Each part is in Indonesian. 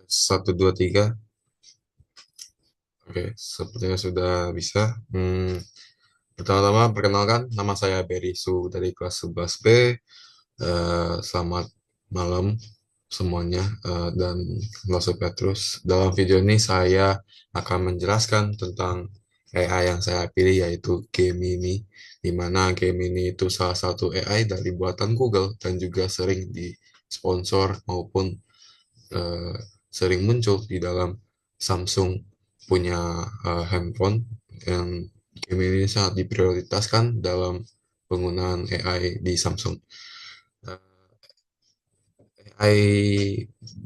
Satu, dua, tiga. Oke, sepertinya sudah bisa. Pertama-tama, perkenalkan, nama saya Berry Su dari kelas 11B. Selamat malam semuanya, dan nggak usah Petrus. Dalam video ini saya akan menjelaskan tentang AI yang saya pilih, yaitu Gemini, di mana Gemini itu salah satu AI dari buatan Google dan juga sering disponsor maupun eh, sering muncul di dalam Samsung punya handphone yang game ini sangat diprioritaskan dalam penggunaan AI di Samsung. AI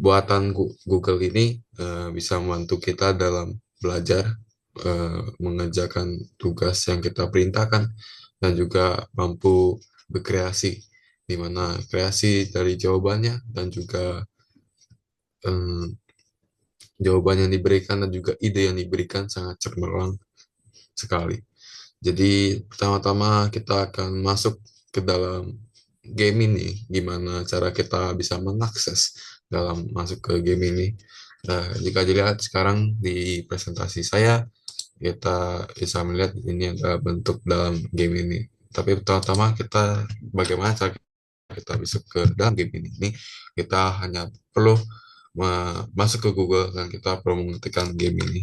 buatan Google ini bisa membantu kita dalam belajar, mengerjakan tugas yang kita perintahkan, dan juga mampu berkreasi, di mana kreasi dari jawabannya dan juga em, jawaban yang diberikan dan juga ide yang diberikan sangat cemerlang sekali. Jadi pertama-tama kita akan masuk ke dalam game ini, gimana cara kita bisa mengakses dalam masuk ke game ini. Nah, jika dilihat sekarang di presentasi saya, kita bisa melihat ini adalah bentuk dalam game ini. Tapi pertama-tama kita bagaimana cara kita bisa ke dalam game ini, kita hanya perlu masuk ke Google dan kita perlu mengetikkan game ini.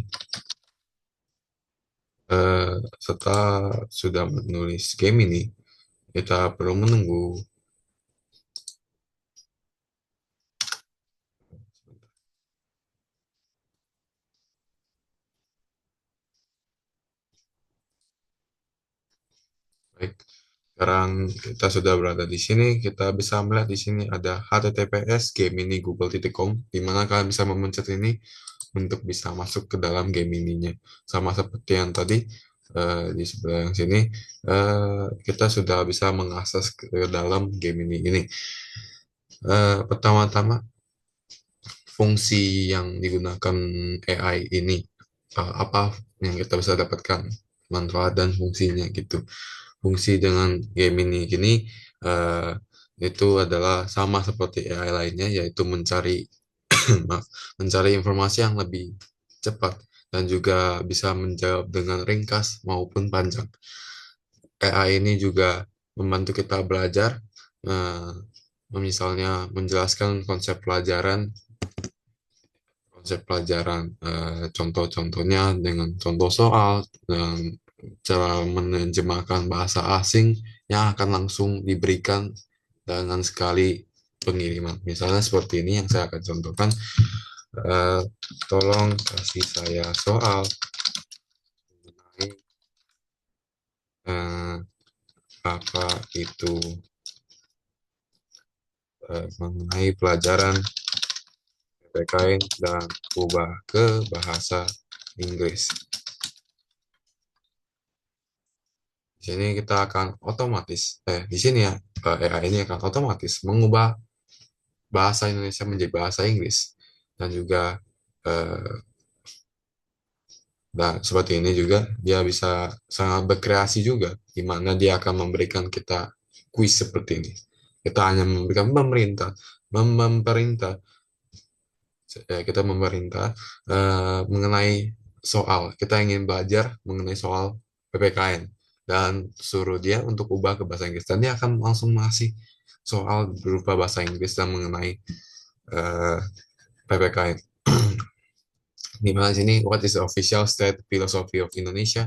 Setelah sudah menulis game ini, kita perlu menunggu. Baik, sekarang kita sudah berada di sini. Kita bisa melihat di sini ada https gameinigoogle.com, di mana kalian bisa memencet ini untuk bisa masuk ke dalam game ininya. Sama seperti yang tadi, di sebelah yang sini, kita sudah bisa mengakses ke dalam game ini. Pertama-tama, fungsi yang digunakan AI ini, apa yang kita bisa dapatkan manfaat dan fungsinya gitu. Fungsi dengan game ini gini, eh, itu adalah sama seperti AI lainnya, yaitu mencari maaf, mencari informasi yang lebih cepat dan juga bisa menjawab dengan ringkas maupun panjang. AI ini juga membantu kita belajar, eh, misalnya menjelaskan konsep pelajaran, contoh-contohnya dengan contoh soal, dan cara menerjemahkan bahasa asing yang akan langsung diberikan dengan sekali pengiriman. Misalnya seperti ini yang saya akan contohkan. Eh, Tolong kasih saya soal mengenai eh, apa itu mengenai pelajaran PPKN dan ubah ke bahasa Inggris. Di sini kita akan otomatis, di sini ya, AI ini akan otomatis mengubah bahasa Indonesia menjadi bahasa Inggris. Dan juga, eh, dan seperti ini juga, dia bisa sangat berkreasi juga, di mana dia akan memberikan kita kuis seperti ini. Kita hanya memberikan memerintah, kita memerintah mengenai soal. Kita ingin belajar mengenai soal PPKN dan suruh dia untuk ubah ke bahasa Inggris, dan dia akan langsung ngasih soal berupa bahasa Inggris dan mengenai PPKN. Di mana sini what is the official state philosophy of Indonesia,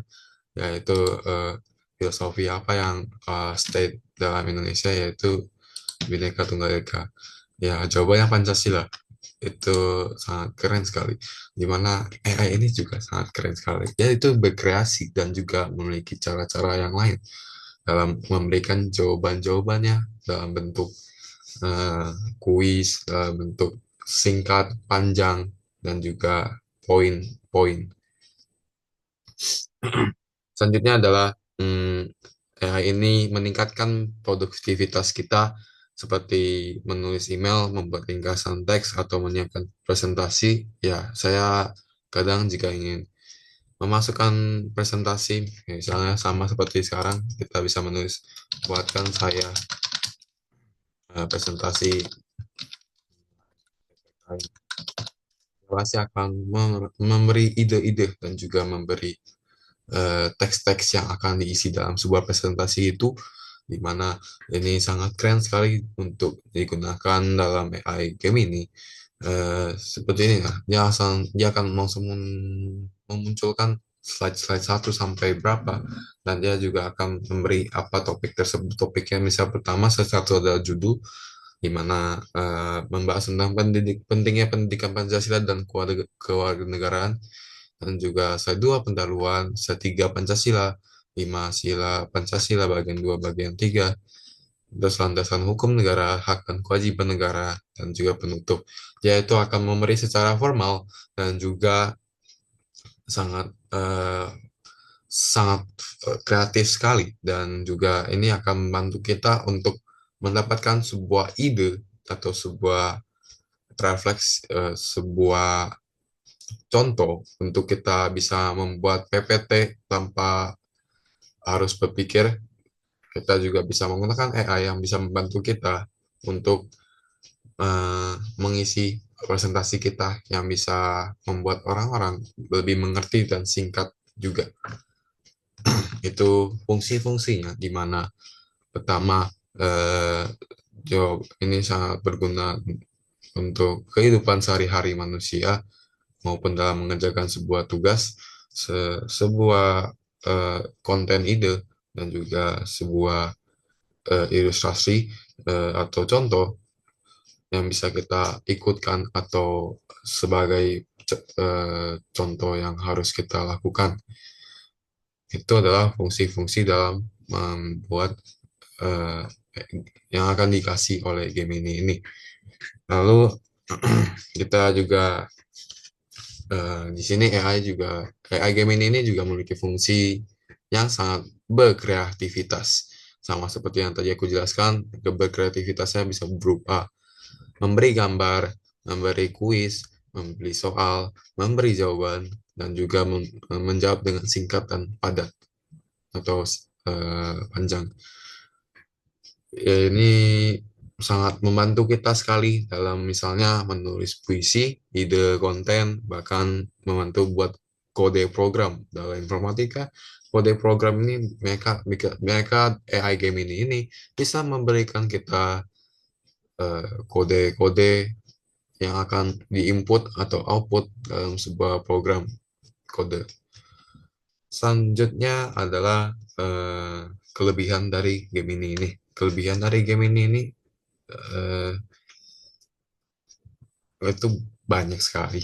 yaitu filosofi apa yang state dalam Indonesia, yaitu Bhinneka Tunggal Ika. Ya, jawabannya Pancasila. Itu sangat keren sekali. Dimana AI ini juga sangat keren sekali. Ya, itu berkreasi dan juga memiliki cara-cara yang lain dalam memberikan jawaban-jawabannya dalam bentuk kuis, dalam bentuk singkat, panjang, dan juga poin-poin. Selanjutnya adalah, AI ini meningkatkan produktivitas kita seperti menulis email, membuat ringkasan teks, atau menyiapkan presentasi. Ya, saya kadang jika ingin memasukkan presentasi, misalnya sama seperti sekarang, kita bisa menulis, buatkan saya presentasi pasti akan memberi ide-ide dan juga memberi teks-teks yang akan diisi dalam sebuah presentasi itu, di mana ini sangat keren sekali untuk digunakan dalam AI game ini. Seperti ini ya, dia akan langsung memunculkan slide-slide satu sampai berapa, dan dia juga akan memberi apa topik tersebut. Topiknya misal pertama, satu adalah judul, di mana membahas tentang pentingnya pendidikan Pancasila dan kewarganegaraan, dan juga slide 2 pendahuluan, slide 3 Pancasila, 5 sila Pancasila bagian 2 bagian 3, terus landasan hukum negara, hak dan kewajiban negara, dan juga penutup. Yaitu akan memberi secara formal dan juga sangat sangat kreatif sekali, dan juga ini akan membantu kita untuk mendapatkan sebuah ide atau sebuah refleks, sebuah contoh untuk kita bisa membuat PPT tanpa harus berpikir. Kita juga bisa menggunakan AI yang bisa membantu kita untuk mengisi presentasi kita yang bisa membuat orang-orang lebih mengerti dan singkat juga. Itu fungsi-fungsinya, di mana pertama, eh, job ini sangat berguna untuk kehidupan sehari-hari manusia maupun dalam mengerjakan sebuah tugas, sebuah konten ide, dan juga sebuah ilustrasi atau contoh yang bisa kita ikutkan, atau sebagai contoh yang harus kita lakukan. Itu adalah fungsi-fungsi dalam membuat eh, yang akan dikasih oleh game ini. Lalu kita juga di sini AI game ini juga memiliki fungsi yang sangat berkreativitas. Sama seperti yang tadi aku jelaskan, berkreativitasnya bisa berupa memberi gambar, memberi kuis, memberi soal, memberi jawaban, dan juga menjawab dengan singkat dan padat atau panjang. Ini sangat membantu kita sekali dalam misalnya menulis puisi, ide konten, bahkan membantu buat kode program dalam informatika. Kode program ini mereka AI game ini bisa memberikan kita kode-kode yang akan diinput atau output dalam sebuah program kode. Selanjutnya adalah kelebihan dari game ini. Kelebihan dari game ini eh, itu banyak sekali.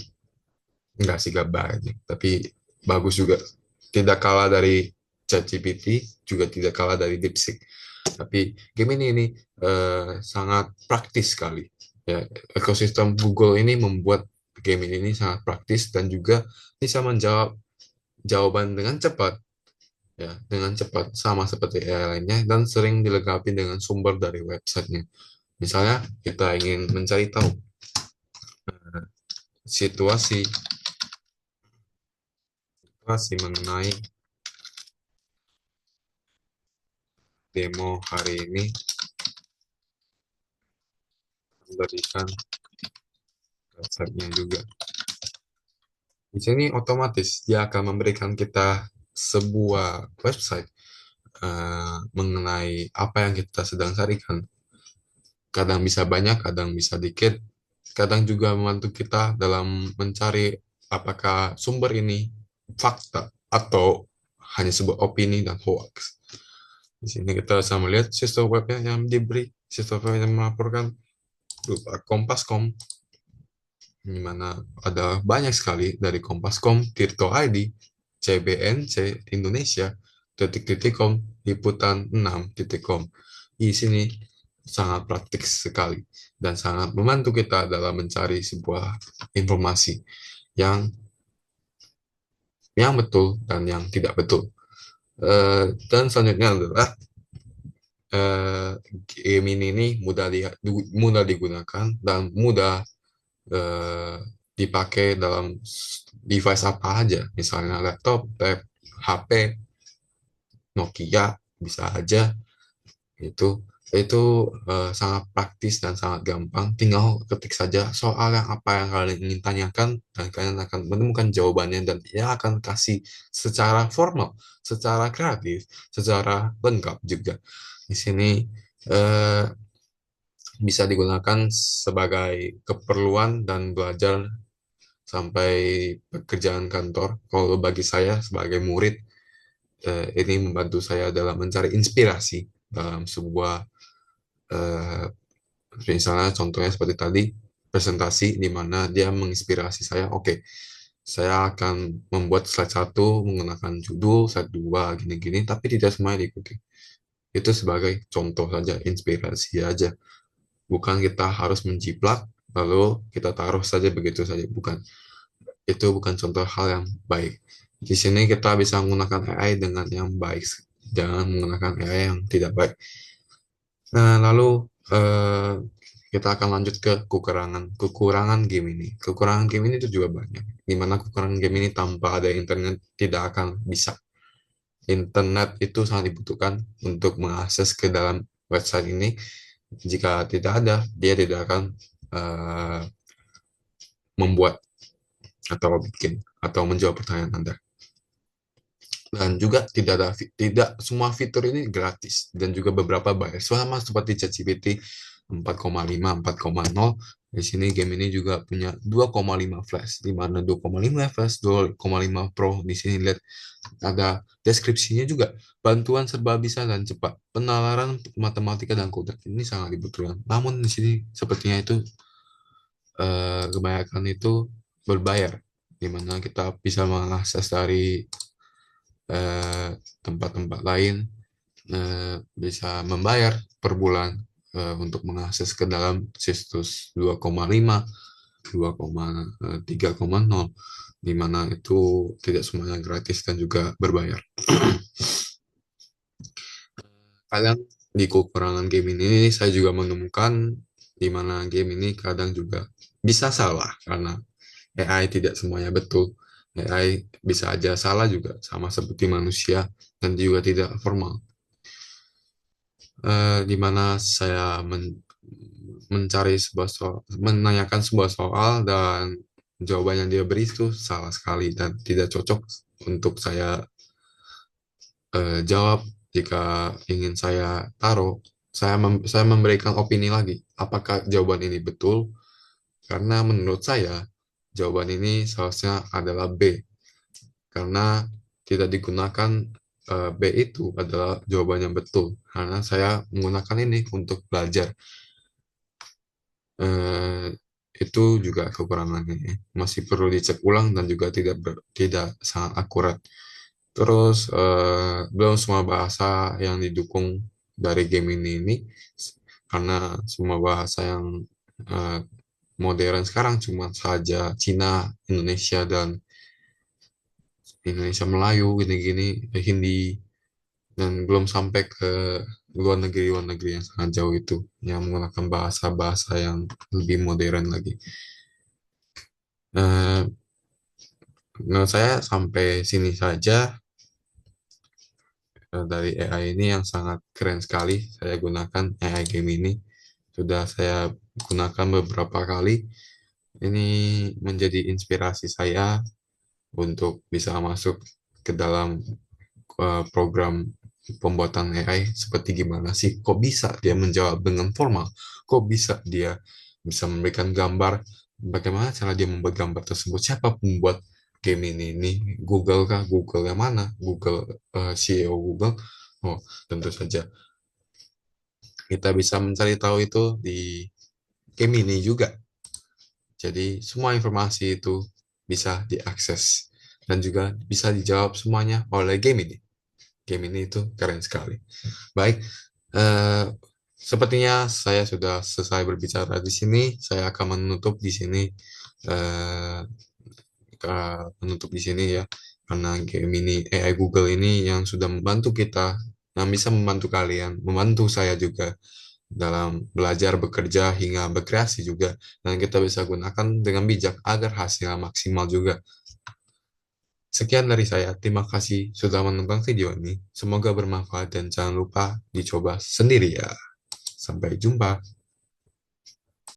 Enggak sih, enggak banyak, tapi bagus juga. Tidak kalah dari ChatGPT, juga tidak kalah dari DeepSeek. Tapi game ini sangat praktis sekali. Ya, ekosistem Google ini membuat game ini sangat praktis dan juga bisa menjawab jawaban dengan cepat, ya, dengan cepat sama seperti AI lainnya, dan sering dilengkapi dengan sumber dari websitenya. Misalnya kita ingin mencari tahu situasi situasi mengenai demo hari ini, berikan websitenya juga. Di sini otomatis dia akan memberikan kita sebuah website mengenai apa yang kita sedang carikan. Kadang bisa banyak, kadang bisa dikit, kadang juga membantu kita dalam mencari apakah sumber ini fakta atau hanya sebuah opini dan hoax. Di sini kita bisa melihat sistem webnya yang diberi, sistem web yang melaporkan berupa Kompas.com, di mana ada banyak sekali dari Kompas.com, Tirto ID, CBNC Indonesia, detik.com, liputan6.com. Di sini sangat praktis sekali dan sangat membantu kita dalam mencari sebuah informasi yang betul dan yang tidak betul. Dan selanjutnya adalah eh, game ini mudah digunakan dan mudah eh, dipakai dalam device apa aja, misalnya laptop, tab, HP, Nokia, bisa aja itu itu sangat praktis dan sangat gampang. Tinggal ketik saja soal yang apa yang kalian ingin tanyakan dan kalian akan menemukan jawabannya dan dia akan kasih secara formal, secara kreatif, secara lengkap juga. Di sini eh, bisa digunakan sebagai keperluan dan belajar sampai pekerjaan kantor. Kalau bagi saya sebagai murid, ini membantu saya dalam mencari inspirasi dalam sebuah eh, misalnya contohnya seperti tadi presentasi di mana dia menginspirasi saya. Oke, saya akan membuat slide satu menggunakan judul, slide dua gini-gini, tapi tidak semuanya diikuti. Itu sebagai contoh saja, inspirasi aja. Bukan kita harus menjiplak lalu kita taruh saja begitu saja. Bukan. Itu bukan contoh hal yang baik. Di sini kita bisa menggunakan AI dengan yang baik, jangan menggunakan AI yang tidak baik. Nah, lalu eh, kita akan lanjut ke kekurangan game ini. Kekurangan game ini itu juga banyak. Di mana kekurangan game ini tanpa ada internet tidak akan bisa. Internet itu sangat dibutuhkan untuk mengakses ke dalam website ini. Jika tidak ada, dia tidak akan eh, membuat atau bikin atau menjawab pertanyaan Anda. Dan juga tidak semua fitur ini gratis dan juga beberapa bayar. Sama seperti ChatGPT 4,5, 4,0. Di sini game ini juga punya 2,5 flash, di mana 2,5 flash, 2,5 Pro. Di sini lihat ada deskripsinya juga. Bantuan serba bisa dan cepat. Penalaran matematika dan kode ini sangat dibutuhkan. Namun di sini sepertinya itu kebanyakan itu berbayar, di mana kita bisa mengakses dari eh, tempat-tempat lain bisa membayar per bulan untuk mengakses ke dalam situs 2,5, 2,3,0 di mana itu tidak semuanya gratis dan juga berbayar. Kadang di kekurangan game ini saya juga menemukan di mana game ini kadang juga bisa salah karena AI tidak semuanya betul. AI bisa aja salah juga sama seperti manusia dan juga tidak formal. Di mana saya mencari sebuah soal, menanyakan sebuah soal dan jawaban yang dia beri itu salah sekali dan tidak cocok untuk saya jawab. Jika ingin saya taruh, saya memberikan opini lagi. Apakah jawaban ini betul? Karena menurut saya jawaban ini seharusnya adalah B. Karena tidak digunakan B itu adalah jawaban yang betul. Karena saya menggunakan ini untuk belajar. eh, itu juga kekurangannya ya. Masih perlu dicek ulang dan juga tidak sangat akurat. Terus belum semua bahasa yang didukung dari game ini karena semua bahasa yang eh, modern sekarang cuma saja Cina, Indonesia dan Indonesia Melayu gini-gini, Hindi dan belum sampai ke luar negeri yang sangat jauh itu yang menggunakan bahasa-bahasa yang lebih modern lagi. Eh, Menurut saya sampai sini saja dari AI ini yang sangat keren sekali. Saya gunakan AI game ini. Sudah saya gunakan beberapa kali. Ini menjadi inspirasi saya untuk bisa masuk ke dalam program pembuatan AI seperti gimana sih? Kok bisa dia menjawab dengan formal? Kok bisa dia bisa memberikan gambar? Bagaimana cara dia membuat gambar tersebut? Siapa pembuat game ini Google kah? Google yang mana? Google CEO Google? Oh, tentu saja kita bisa mencari tahu itu di game ini juga. Jadi semua informasi itu bisa diakses dan juga bisa dijawab semuanya oleh game ini. Game ini itu keren sekali. Baik, eh, sepertinya saya sudah selesai berbicara di sini. Saya akan menutup di sini, eh, menutup di sini ya, karena game ini AI Google ini yang sudah membantu kita, yang bisa membantu kalian, membantu saya juga dalam belajar, bekerja, hingga berkreasi juga, dan kita bisa gunakan dengan bijak agar hasilnya maksimal juga. Sekian dari saya, terima kasih sudah menonton video ini. Semoga bermanfaat dan jangan lupa dicoba sendiri ya. Sampai jumpa.